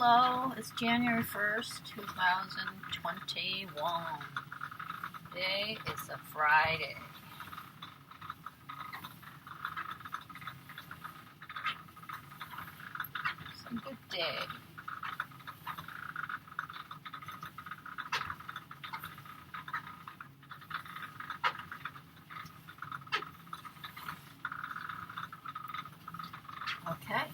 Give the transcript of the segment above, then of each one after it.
Hello, it's January 1st, 2021. Today is a Friday. It's a good day. Okay.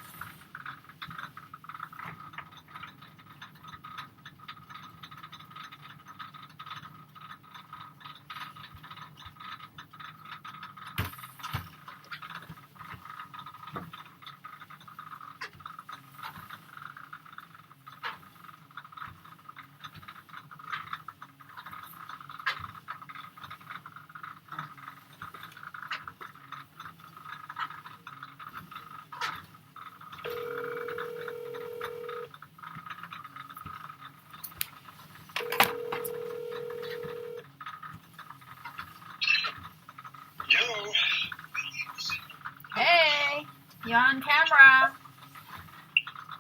Hey, you're on camera.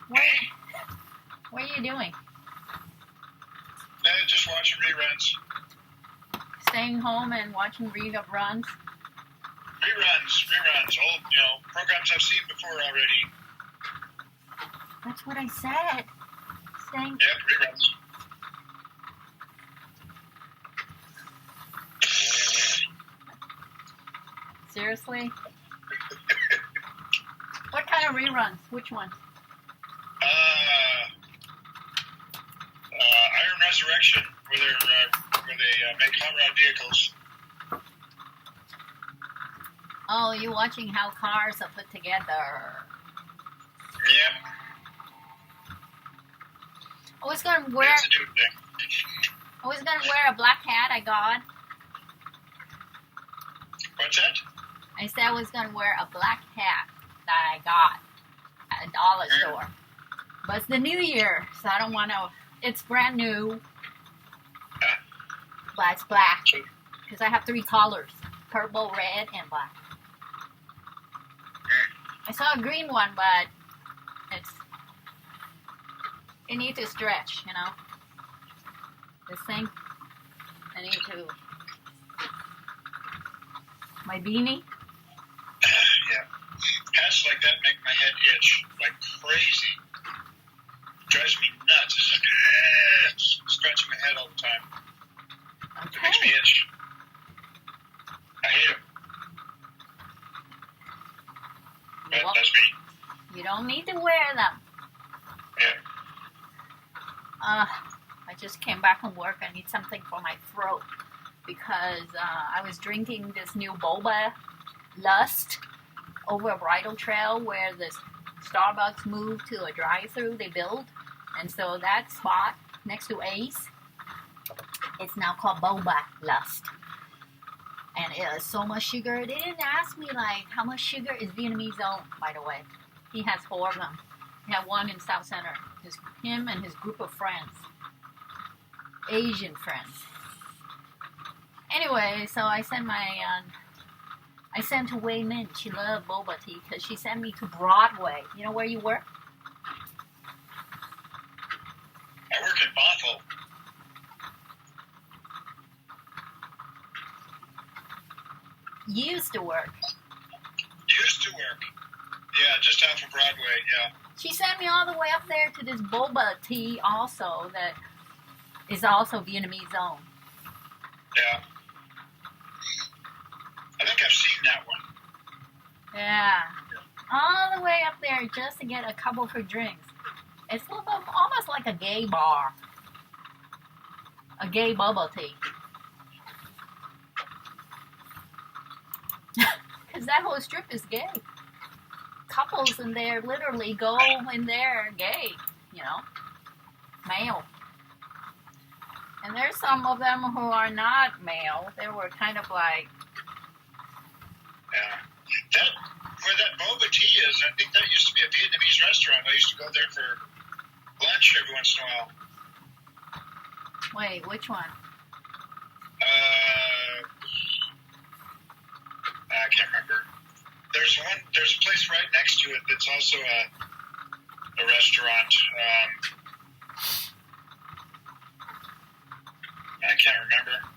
What are you doing? Just watching reruns. Staying home and watching reruns? Reruns. Old, programs I've seen before already. That's what I said. Staying. Yep, reruns. Seriously? What kind of reruns? Which ones? Iron Resurrection, where they make hot rod vehicles. Oh, you're watching how cars are put together. Yep. I was gonna wear. That's a new thing. I was gonna wear a black hat I got. What's that? I said I was gonna wear a black hat that I got at a dollar store. But it's the new year, so I don't want to. It's brand new, but it's black because I have 3 colors: purple, red, and black. I saw a green one, but it needs to stretch, This thing, I need to. My beanie. Yeah. Hats like that make my head itch like crazy. Drives me nuts. It's like scratching my head all the time. It makes me itch. I hate them. That's me. You don't need to wear them. Yeah. I just came back from work. I need something for my throat because I was drinking this new boba Lust over a bridle trail where this Starbucks moved to a drive-through they built, and so that spot next to Ace, it's now called Boba Lust, and it has so much sugar. They didn't ask me how much sugar is Vietnamese own, by the way. He has 4 of them. He had one in South Center. Him and his group of friends, Asian friends. Anyway, so I sent to Wei Min. She loved boba tea because she sent me to Broadway. You know where you work? I work in Bothell. Used to work. Yeah, just off of Broadway, yeah. She sent me all the way up there to this boba tea also that is also Vietnamese owned. Yeah. I think I've seen that one. Yeah. All the way up there just to get a couple for drinks. It's almost like a gay bar. A gay bubble tea. Because that whole strip is gay. Couples in there literally go in there gay, male. And there's some of them who are not male. They were kind of like... Yeah. Where that boba tea is, I think that used to be a Vietnamese restaurant. I used to go there for lunch every once in a while. Wait, which one? I can't remember. There's a place right next to it that's also a restaurant. remember.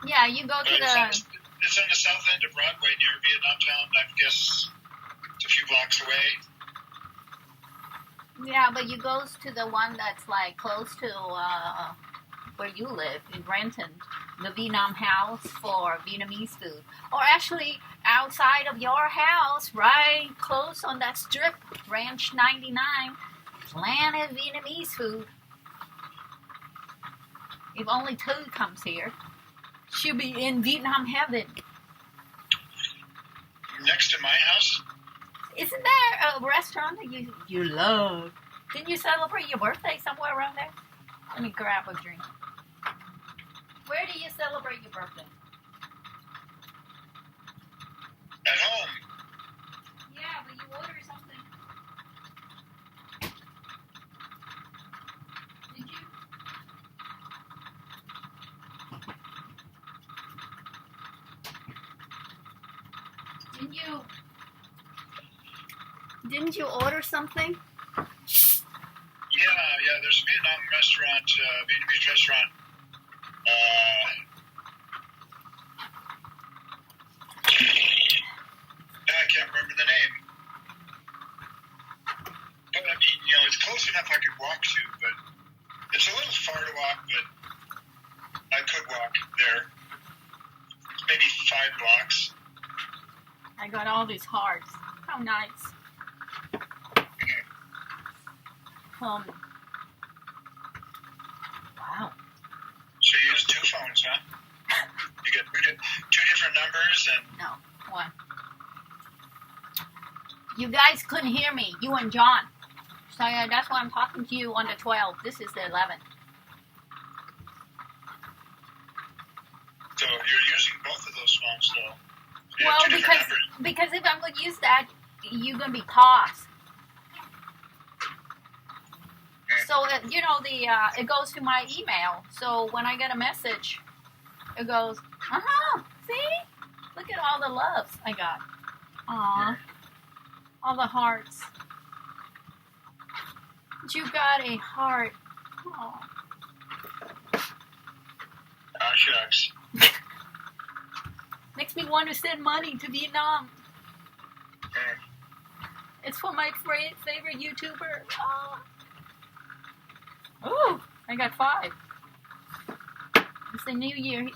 Yeah, you go to But the. it's on the south end of Broadway near Vietnam Town. I guess it's a few blocks away. Yeah, but you goes to the one that's like close to where you live in Renton, the Vietnam House for Vietnamese food, or actually outside of your house, right close on that strip, Ranch 99, Planet Vietnamese food. If only two comes here, she'll be in Vietnam heaven. Next to my house. Isn't there a restaurant that you love? Didn't you celebrate your birthday somewhere around there? Let me grab a drink. Where do you celebrate your birthday? At home. Yeah, but you order something. Did you? Didn't you order something? Yeah. There's a Vietnam restaurant, Vietnamese restaurant. I can't remember the name. But I mean, it's close enough I could walk to, but it's a little far to walk, but I could walk there. Maybe 5 blocks. I got all these hearts. How nice. Wow. So you use 2 phones, huh? You get 2 different numbers and... No, one. You guys couldn't hear me, you and John. So that's why I'm talking to you on the 12. This is the 11. So you're using both of those phones, though. You Well, have 2 different because numbers. if I'm going to use that, you're going to be paused. So, it goes to my email. So when I get a message, it goes, see? Look at all the loves I got. Aw. All the hearts. You got a heart. Aw. Ah, shucks. Makes me want to send money to Vietnam. It's for my favorite YouTuber. Oh, I got 5. It's the new year.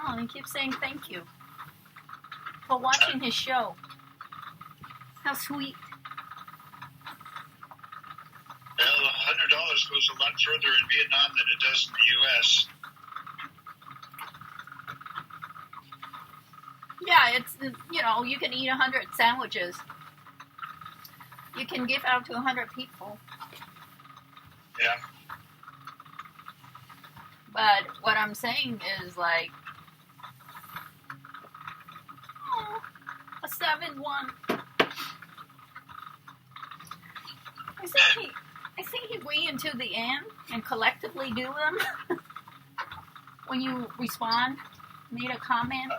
Oh, he keeps saying thank you for watching his show. How sweet. Well, $100 goes a lot further in Vietnam than it does in the U.S. Yeah, it's, you can eat 100 sandwiches. You can give out to 100 people. Yeah. But what I'm saying is like, a 7-1. I think if we until the end and collectively do them, when you respond, made a comment.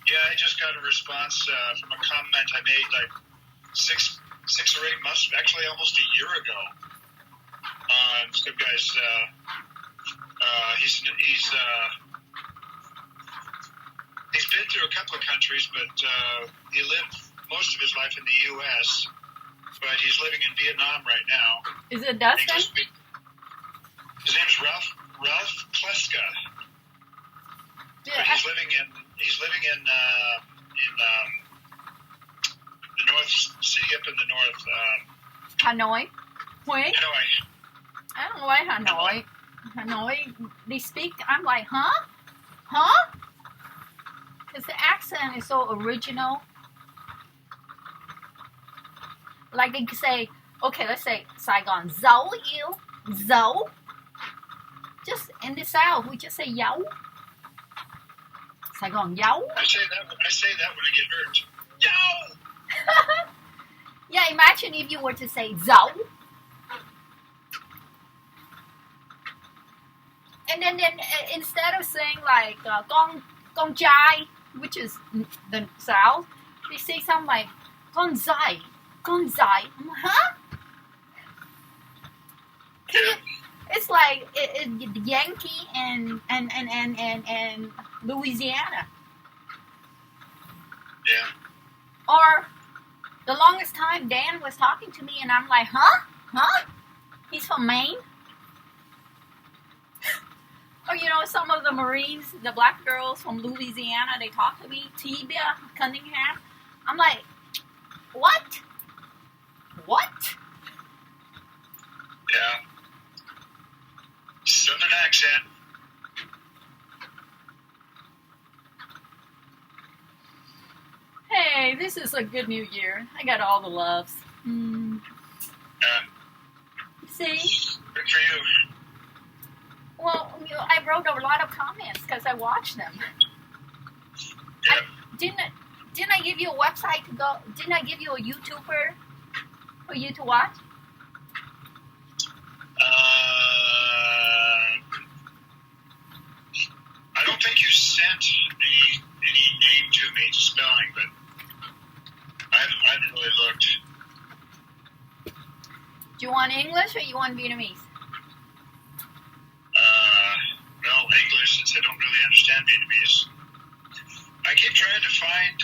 Yeah, I just got a response from a comment I made like 6 or 8 months, actually almost a year ago. Some guy's, he's been through a couple of countries, but he lived most of his life in the U.S., but he's living in Vietnam right now. Is it Dustin? His name's Ralph Kleska. Yeah, But he's living in the North City up in the north. Hanoi? Wait, Hanoi. I don't like Hanoi. Hanoi, they speak, I'm like, huh? Huh? Because the accent is so original. Like they could say, okay, let's say Saigon, dấu yêu, dấu. Just in the South, we just say dấu. Saigon, dấu. I say that when I get hurt. Yo! Yeah, imagine if you were to say dấu. And then instead of saying like con trai, which is the South, they say something like con dai. Huh? Can you, it's like Yankee and Louisiana. Yeah. Or the longest time Dan was talking to me and I'm like, huh? He's from Maine? Or, some of the Marines, the black girls from Louisiana, they talk to me. Tibia, Cunningham. I'm like, what? Yeah. Southern accent. Hey, this is a good new year. I got all the loves. See? Good for you. Well, I wrote a lot of comments because I watched them. Yeah. Didn't I give you a website to go? Didn't I give you a YouTuber for you to watch? I don't think you sent any name to me, spelling, but I haven't really looked. Do you want English or you want Vietnamese? No, English, since I don't really understand Vietnamese. I keep trying to find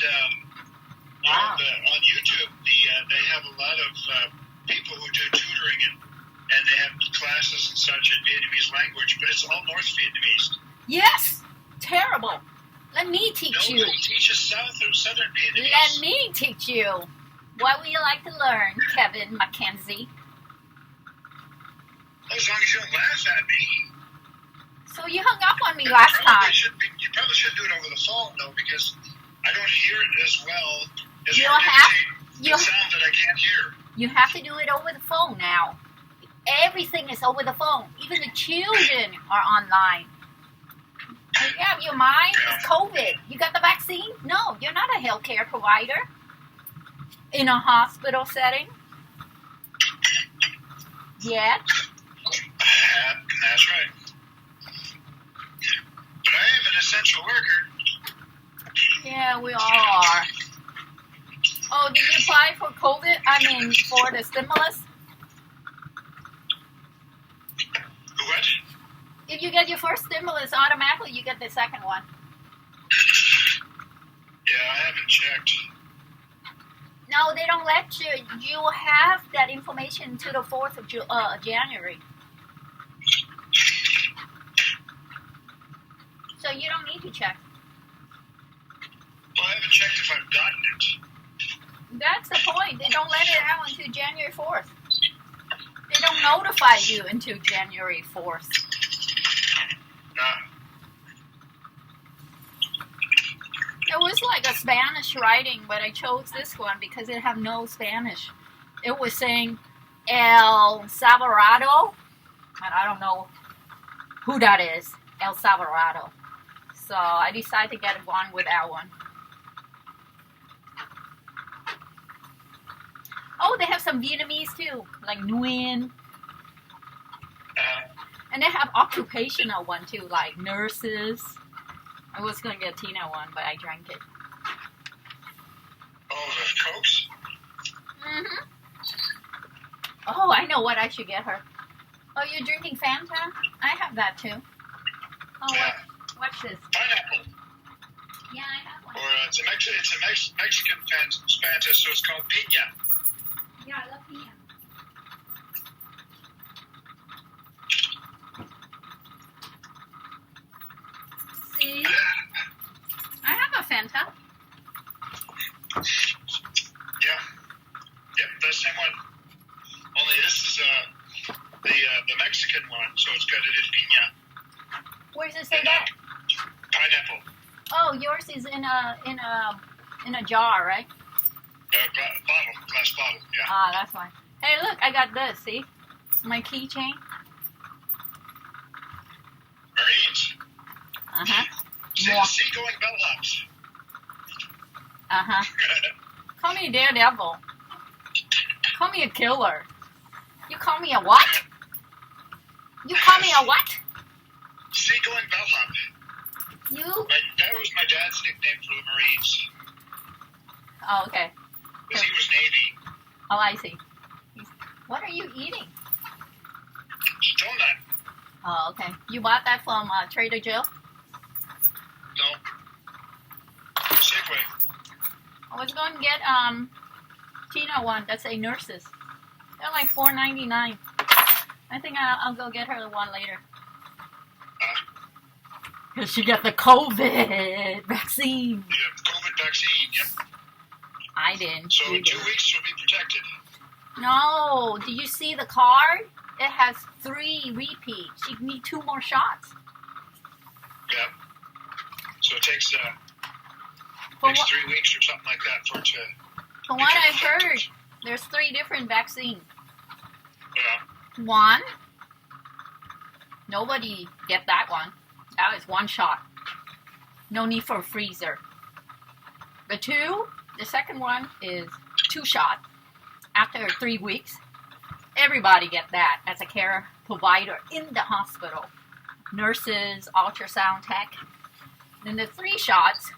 on YouTube. They have a lot of people who do tutoring and they have classes and such in Vietnamese language, but it's all North Vietnamese. Yes, terrible. Let me teach you. Nobody teaches Southern Vietnamese. Let me teach you. What would you like to learn, Kevin Mackenzie? As long as you don't laugh at me. So you hung up on me last time. You probably shouldn't do it over the phone, though, because I don't hear it as well as You the sound that I can't hear. You have to do it over the phone now. Everything is over the phone. Even the children are online. Yeah, your mind is COVID. You got the vaccine? No, you're not a healthcare provider in a hospital setting. Yet. That's right. But I am an essential worker. Yeah, we all are. Oh, did you apply for COVID? For the stimulus? What? If you get your first stimulus, automatically you get the second one. Yeah, I haven't checked. No, they don't let you. You have that information to the 4th of January. So you don't need to check. Well, I haven't checked if I've gotten it. That's the point. They don't let it out until January 4th. They don't notify you until January 4th. It was like a Spanish writing, but I chose this one because it had no Spanish. It was saying El Salvador, and I don't know who that is, El Salvador. So I decided to get one with that one. Oh, they have some Vietnamese too, like Nguyen. And they have occupational one too, like nurses. I was going to get Tina one, but I drank it. Oh, the Cokes? Mm-hmm. Oh, I know what I should get her. Oh, you're drinking Fanta? I have that too. Oh, yeah. What's this? Pineapple. Yeah, I have one. Or it's a Mexican Fanta, so it's called piña. Yeah, I love piña. See? I have a Fanta. Yeah. Yep, that's the same one. Only this is the Mexican one, so it's got it in piña. Where does it say that? Pineapple. Oh, yours is in a jar, right? Glass bottle, yeah. Ah, that's why. Hey, look, I got this. See, my keychain. Marines. See the seagoing bellhops. Call me a daredevil. Call me a killer. You call me a what? You call me a what? Seagoing bellhop. That was my dad's nickname for the Marines. Oh, okay. Because he was Navy. Oh, I see. What are you eating? donut. Oh, okay. You bought that from Trader Joe? No. Safeway. I was going to get Tina one that say nurses. They're like $4.99. I think I'll go get her the one later. Because she got the COVID vaccine. Yeah, COVID vaccine, yep. I didn't. So You in 2 didn't. weeks she'll be protected. No. Do you see the card? It has 3 repeats. She need 2 more shots. Yeah. So it takes From 3 weeks or something like that for it to... from what I've heard, there's 3 different vaccines. Yeah. One, nobody get that one. That is 1 shot. No need for a freezer. The second one is 2 shots. After 3 weeks, everybody get that as a care provider in the hospital. Nurses, ultrasound tech. Then the 3 shots,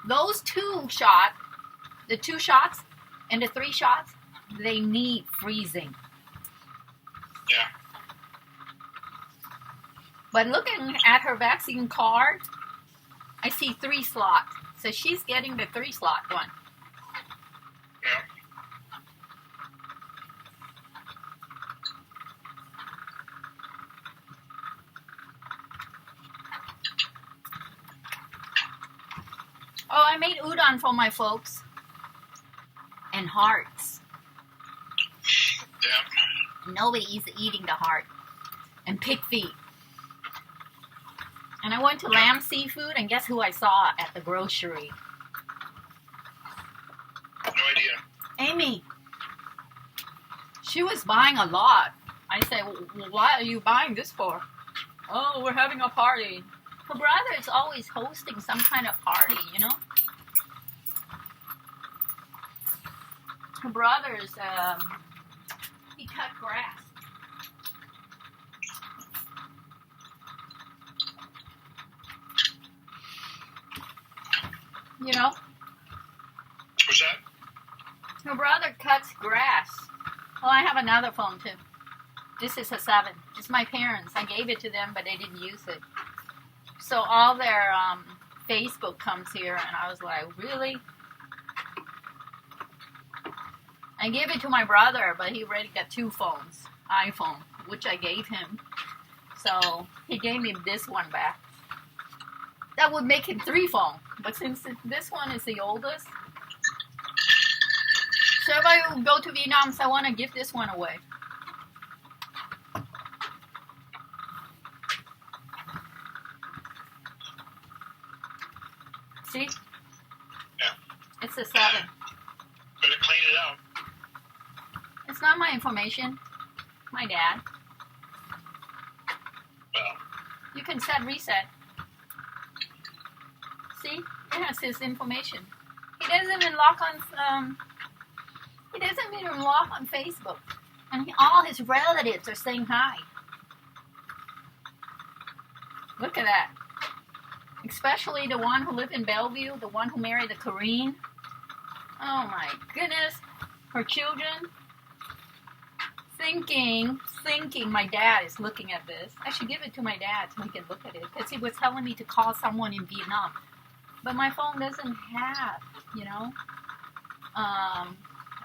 those 2 shots, the 2 shots and the 3 shots, they need freezing. Yeah. But looking at her vaccine card, I see 3 slots. So she's getting the 3 slot one. Yeah. Oh, I made udon for my folks. And hearts. Yeah. Nobody is eating the heart. And pig feet. And I went to Lamb Seafood, and guess who I saw at the grocery? No idea. Amy. She was buying a lot. I said, well, what are you buying this for? Oh, we're having a party. Her brother is always hosting some kind of party, you know? Her brother's, he cut grass. You know? What's that? Her brother cuts grass. Oh, I have another phone too. This is a 7. It's my parents. I gave it to them, but they didn't use it. So all their Facebook comes here, and I was like, really? I gave it to my brother, but he already got 2 phones, iPhone, which I gave him. So he gave me this one back. That would make him 3 phones. But since this one is the oldest, so if I go to Vietnam, so I want to give this one away. See? Yeah. It's a 7. Better clean it out. It's not my information. My dad. Well, You can set reset. See? It has his information. He doesn't even log on. He doesn't even log on Facebook, and all his relatives are saying hi. Look at that. Especially the one who lived in Bellevue, the one who married the Korean. Oh my goodness. Her children. Thinking my dad is looking at this. I should give it to my dad so he can look at it. Because he was telling me to call someone in Vietnam. But my phone doesn't have,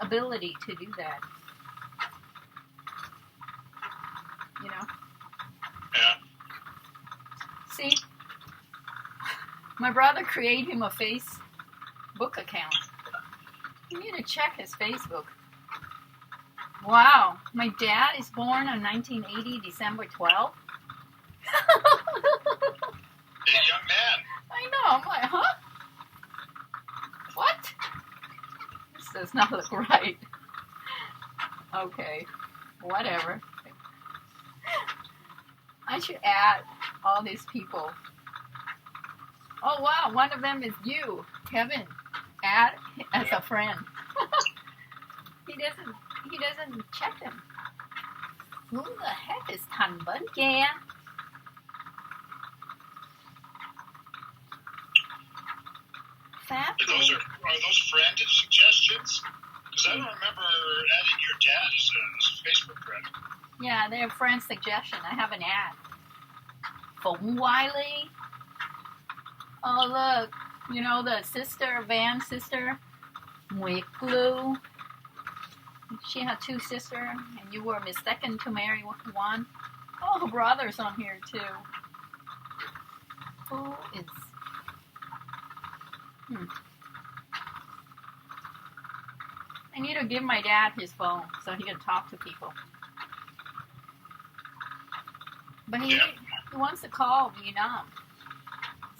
ability to do that. yeah. See? My brother created him a Facebook account. You need to check his Facebook. Wow. My dad is born on 1980, December 12th. A young man. I know. I'm like, huh? What? This does not look right. Okay. Whatever. I should add all these people. Oh wow, one of them is you, Kevin. Add as a friend. He doesn't check them. Who the heck is Thành Bến Tre? Fab. Are those friend suggestions? Because I don't remember adding your dad as a Facebook friend. Yeah, they're friend suggestion. I have an ad. Phụng Wiley. Oh, look. You know the sister, Van's sister? Nguyệt Lưu. She had two sisters, and you were mistaken to marry one. Oh, her brother's on here, too. Who is... I need to give my dad his phone so he can talk to people. But he wants to call Vietnam.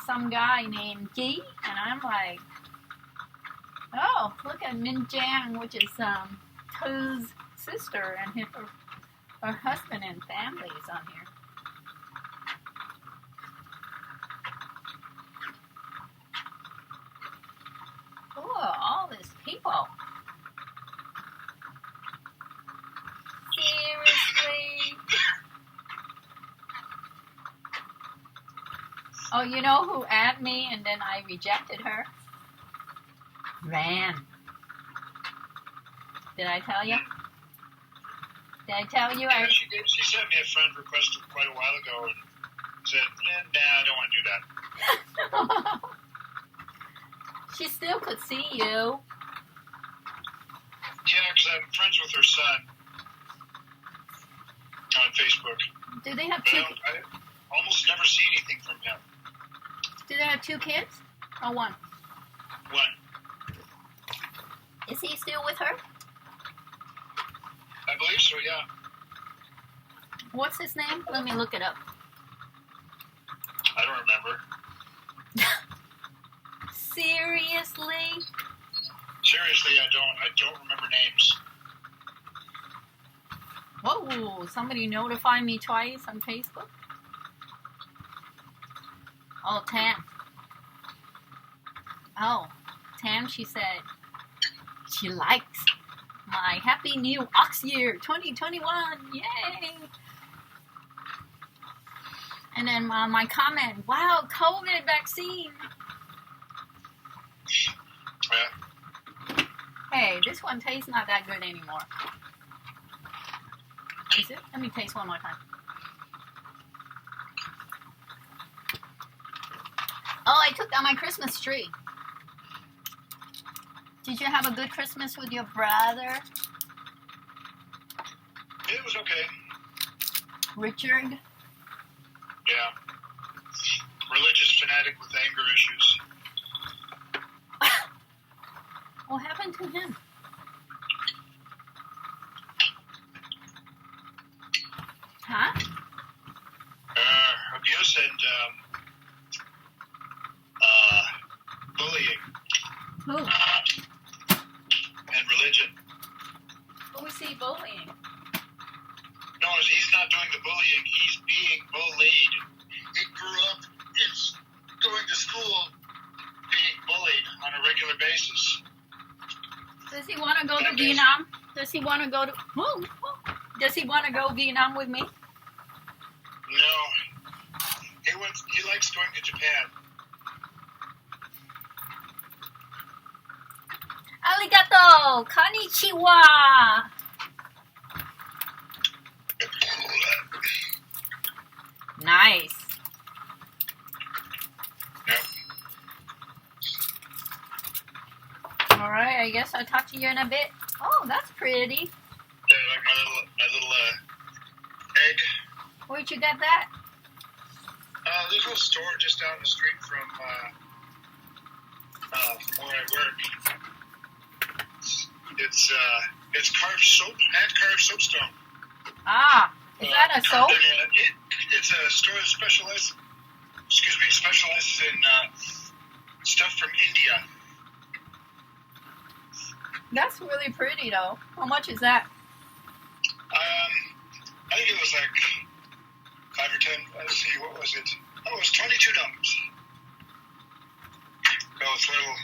Some guy named G, and I'm like, oh, look at Minh Giang, which is Thu's sister, and her husband and family is on here. Oh, all these people. Seriously? Oh, you know who added me and then I rejected her? Ran. Did I tell you? Did I tell you? Yeah, she did. She sent me a friend request quite a while ago and said, nah, I don't want to do that. She still could see you. Yeah, because I'm friends with her son on Facebook. Do they have But two? I almost never see anything from him. Do they have two kids? Or one? One. Is he still with her? I believe so, yeah. What's his name? Let me look it up. I don't remember. Seriously? Seriously, I don't remember names. Whoa, somebody notified me twice on Facebook. Oh, Tam. Oh, Tam, she said she likes my Happy New Ox Year 2021. Yay! And then my comment, wow, COVID vaccine. Yeah. Hey, this one tastes not that good anymore. Is it? Let me taste one more time. Oh, I took down my Christmas tree. Did you have a good Christmas with your brother, It was okay. Richard? Yeah. Religious fanatic with anger issues. What happened to him? Huh? Abuse and bullying Who? and religion. Who is he bullying? No, he's not doing the bullying. He's being bullied. He grew up going to school being bullied on a regular basis. Does he want to go to Vietnam? Does he want to go to... Does he want to go Vietnam with me? No. He likes going to Japan. Arigato! Konnichiwa! Nice. Yep. Alright, I guess I'll talk to you in a bit. Oh, that's pretty. Yeah, like my little egg. Where'd you get that? There's a little store just down the street from where I work. It's carved soap, hand carved soapstone. Ah, is that a soap? It's a store that specializes in stuff from India. That's really pretty though. How much is that? I think it was like 5 or 10. Let's see, what was it? Oh, it was $22. So it's a little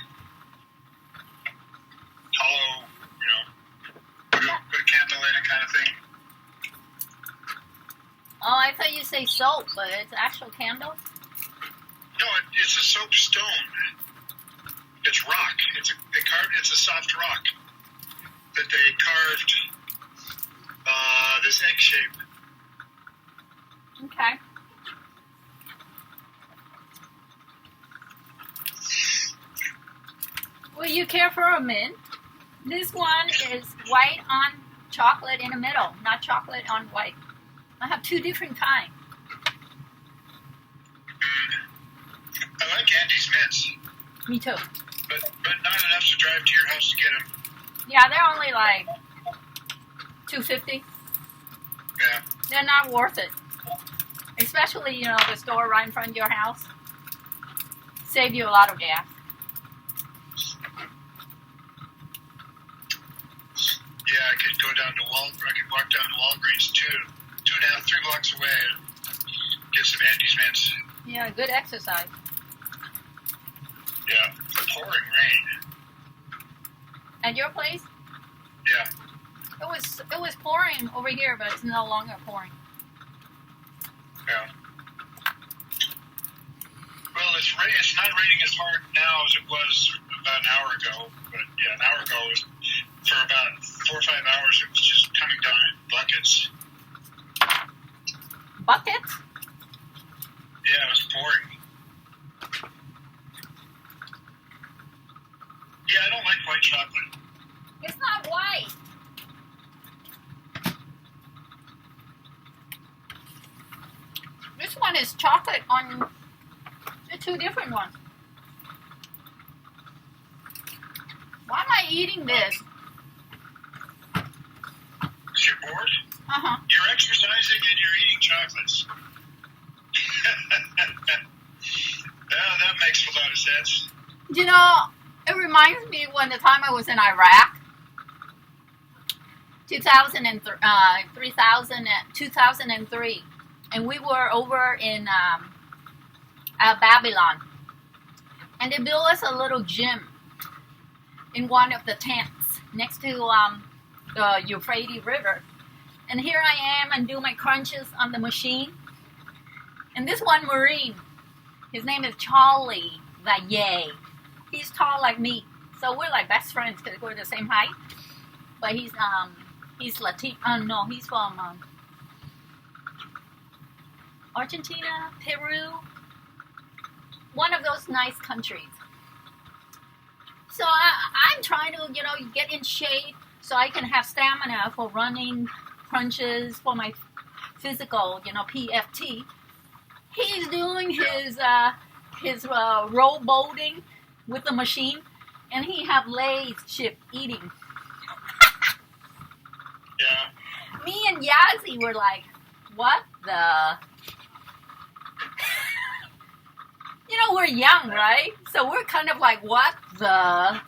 hollow, put a candle in it kind of thing. Oh, I thought you say soap, but it's actual candle? No, it's a soap stone. It's rock. It's a soft rock that they carved this egg shape. Well, you care for a mint. This one is white on chocolate in the middle, not chocolate on white. I have two different kinds. I like Andy's mints, Me too. but not enough to drive to your house to get them. Yeah, they're only like $2.50. Yeah. They're not worth it. Especially, the store right in front of your house. Save you a lot of gas. Yeah, I could go down to I could walk down to Walgreens 2.5, 3 blocks away and get some Andy's mints. Yeah, good exercise. Yeah, pouring rain. At your place? Yeah. It was pouring over here, but it's no longer pouring. Yeah. Well, it's not raining as hard now as it was about an hour ago. But yeah, an hour ago, for about 4 or 5 hours, it was just coming down in buckets. Buckets? Yeah, it was pouring. Yeah, I don't like white chocolate. It's not white. This one is chocolate on the two different ones. Why am I eating this? Because you're bored? Uh-huh. You're exercising and you're eating chocolates. Yeah, that makes a lot of sense. It reminds me when the time I was in Iraq, 2003, and we were over in Babylon, and they built us a little gym in one of the tents next to the Euphrates River. And here I am and do my crunches on the machine. And this one Marine, his name is Charlie Valle. He's tall like me, so we're like best friends because we're the same height. But he's Latino. No, he's from Argentina, Peru, one of those nice countries. So I'm trying to, get in shape so I can have stamina for running, crunches, for my physical, PFT. He's doing his rowboating with the machine, and he have Lay's chip eating. Yeah. Me and Yazzie were like, what the? We're young, right? So we're kind of like, what the?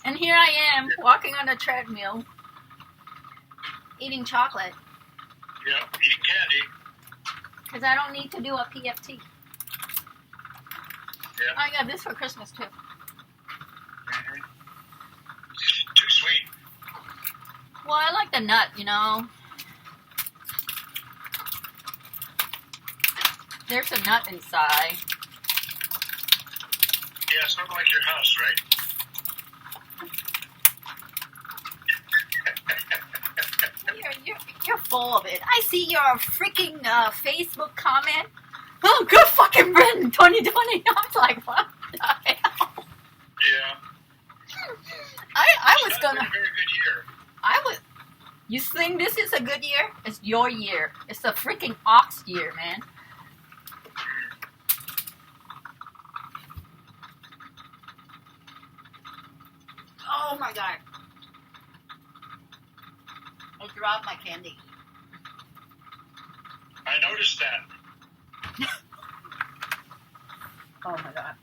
And here I am, walking on a treadmill, eating chocolate. Yeah, eating candy. Because I don't need to do a PFT. Yeah. I got this for Christmas, too. Mm-hmm. Too sweet. Well, I like the nut, There's a nut inside. Yeah, it's not like your house, right? You're full of it. I see your freaking Facebook comment. Oh, good fucking Britain 2020. I'm like, what the hell? Yeah. I was It's gonna. not been a very good year. You think this is a good year? It's your year. It's a freaking ox year, man. Oh my god. I dropped my candy. I noticed that. Oh my god.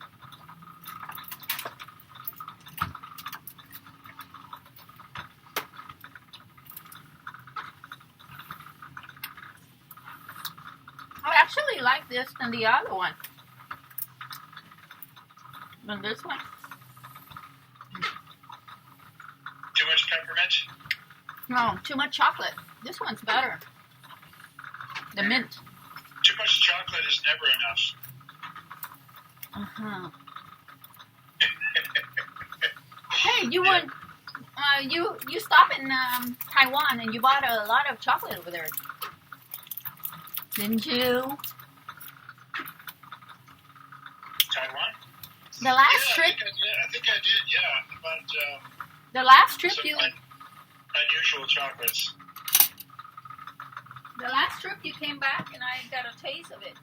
I actually like this than the other one. Than this one. Too much peppermint? No, too much chocolate. This one's better. The mint. Too much chocolate is never enough. Uh-huh. Hey, you went, you stopped in Taiwan and you bought a lot of chocolate over there, didn't you? Taiwan? on? The last trip. I think I did. Yeah, about The last trip some you. unusual chocolates. The last trip you came back and I got a taste of it.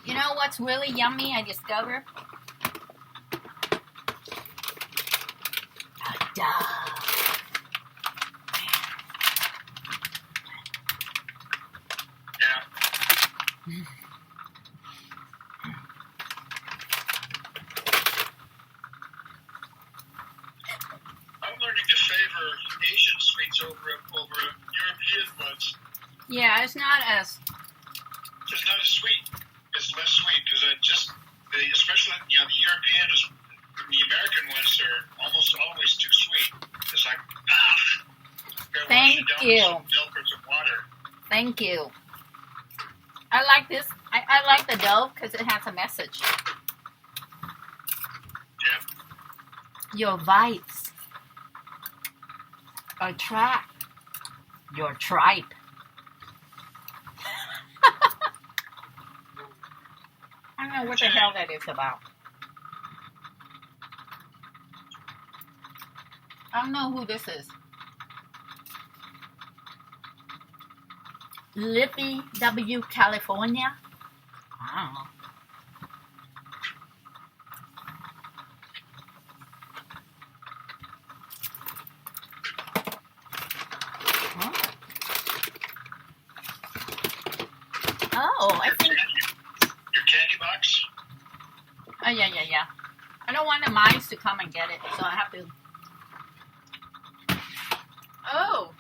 You know what's really yummy? I discovered. Yeah. I'm learning to favor Asian sweets over European ones. Yeah, it's not as. It's not as sweet. It's less sweet because especially the European, the American ones are almost always too sweet. It's like gotta wash it down with some milk or some water. Thank you. I like this. I like the Dove because it has a message. Yeah. Your vibes attract your tribe. I don't know what the hell that is about. I don't know who this is. Lippy W, California. I don't know. Oh, I think. Your candy box? Oh, yeah. I don't want the mice to come and get it, so I have to. Oh,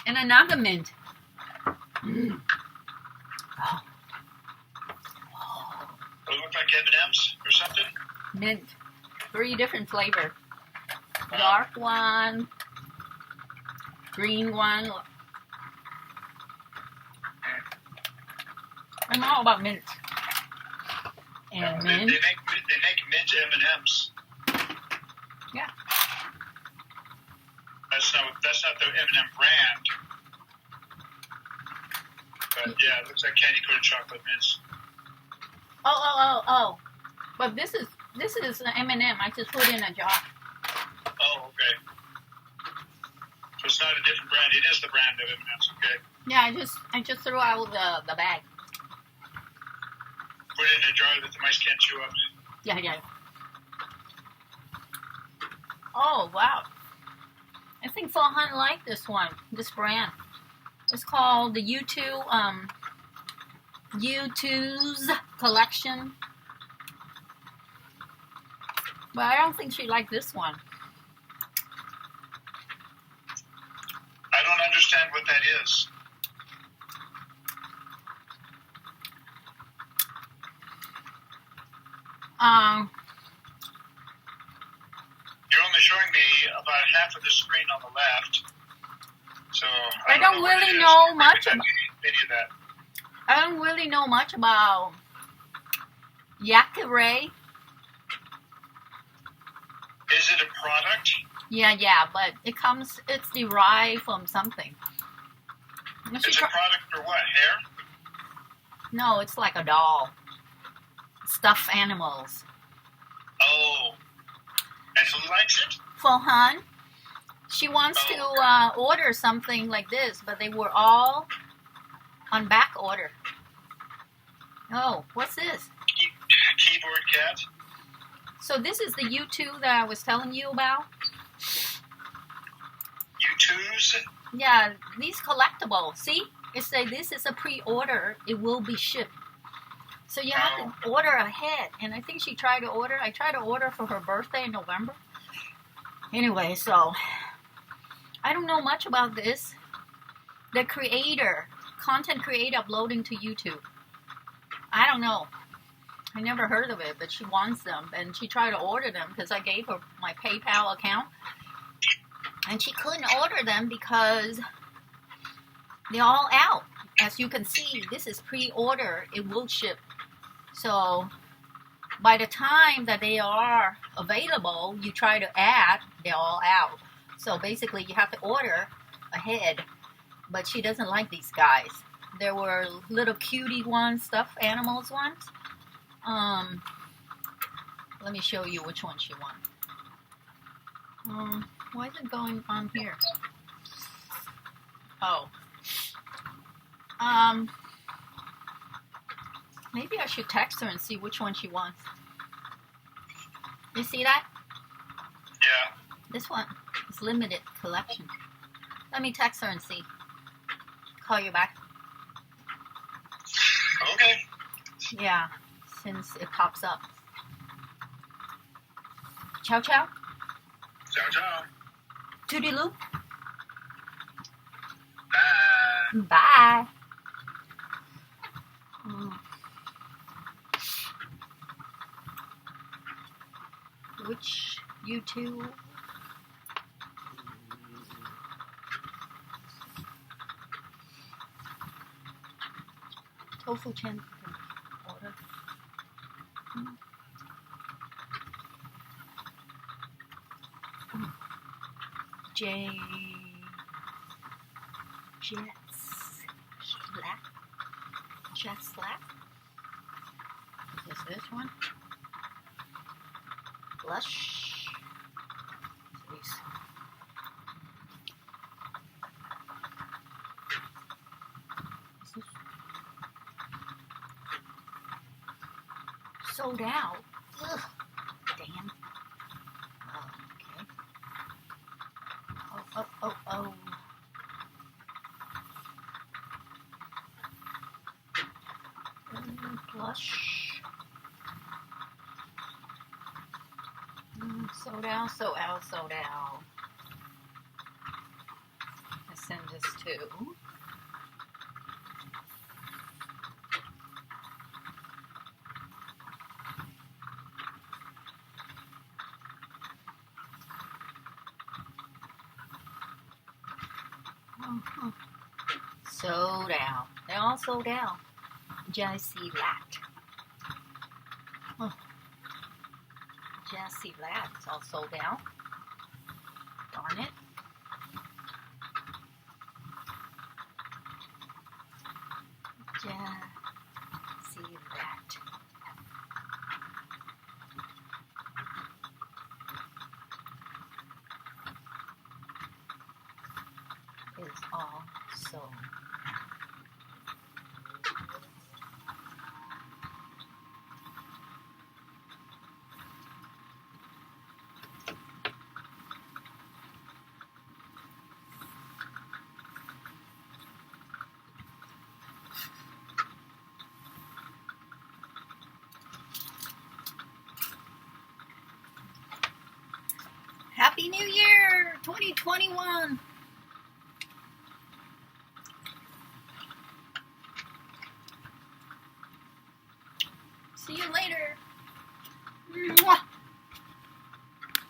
and another mint. Mm. Oh. They look like M&Ms or something? Mint. 3 different flavors. Dark one, green one. I'm all about mint. And They mint. make mint M&Ms. Yeah. That's not the M&M brand. But yeah, it looks like candy coated chocolate mints. Oh. But this is an M&M. I just put it in a jar. Oh, okay. So it's not a different brand. It is the brand of M&Ms. Okay. Yeah, I just threw out the bag. Put it in a jar that the mice can't chew up. Yeah. Oh, wow. I think Fohan liked this brand. It's called the U2's collection. But I don't think she liked this one. I don't understand what that is. You're only showing me about half of the screen on the left. So I don't really know much about any of that. I don't really know much about Yakare. Is it a product? Yeah, but it's derived from something. It's a product for what? Hair? No, it's like a doll. Stuffed animals. Oh. And who likes it? Fohan, she wants to order something like this, but they were all on back order. Oh, what's this? Keyboard cat. So this is the U2 that I was telling you about? U2s? Yeah, these collectibles. See? It says this is a pre-order. It will be shipped. So you have to order ahead. And I think I tried to order for her birthday in November. Anyway, so I don't know much about this. The content creator uploading to YouTube. I don't know. I never heard of it, but she wants them. And she tried to order them because I gave her my PayPal account. And she couldn't order them because they're all out. As you can see, this is pre-order. It will ship. So by the time that they are available, you try to add, they're all out. So basically, you have to order ahead but she doesn't like these guys. There were little cutie ones, stuffed animals ones. Let me show you which one she wants. Why is it going on here? Oh. Maybe I should text her and see which one she wants. You see that? Yeah. This one is limited collection. Let me text her and see. Call you back. Okay. Yeah, since it pops up. Ciao, ciao. Ciao, ciao. Toodaloo. Bye. Bye. Which YouTube? Tofu Chen order. J Jet Slap. Is this one? Blush. Please. Is this sold out? Ugh. Damn. Okay. Oh. Blush. Sold out. I send this to. Sold out. They're all sold out. Jessie Latt. Jessie Latt is all sold out. Darn it. Jessie Latt. Is all sold. Happy New Year 2021!